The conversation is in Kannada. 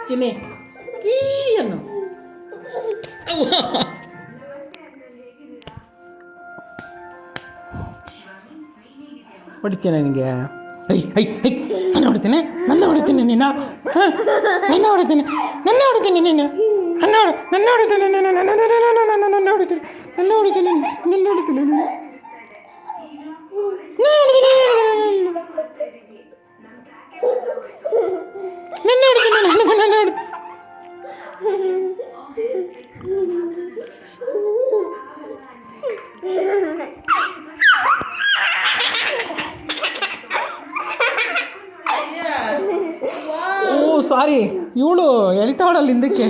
ಚಿನ್ನಿ ಕೀ ಅನ್ನು ಹೊಡಿತೇನೆ ನಿನಗೆ. ಐ ಐ ಐ ನನ್ನ ಹೊಡಿತೇನೆ, ನನ್ನ ಹೊಡಿತೀನಿ ನೀನು. ಹಾಂ, ನನ್ನ ಹೊಡಿತೀನಿ, ನನ್ನ ಹೊಡಿತೀನಿ ನೀನು. ನನ್ನ ಹೊಡಿತೀನಿ ನೀನು, ನನ್ನ ಹೊಡಿತೀನಿ, ನನ್ನ ಹೊಡಿತೀನಿ, ನನ್ನ ಹೊಡಿತೀನಿ ನೀನು. ನನ್ನ ಹೊಡಿತೀನಿ, ನನ್ನ ಹೊಡಿತೀನಿ. ಓ ಸಾರಿ, ಇವಳು ಎಳಿತಾವಳಲ್ಲ ಹಿಂದಕ್ಕೆ.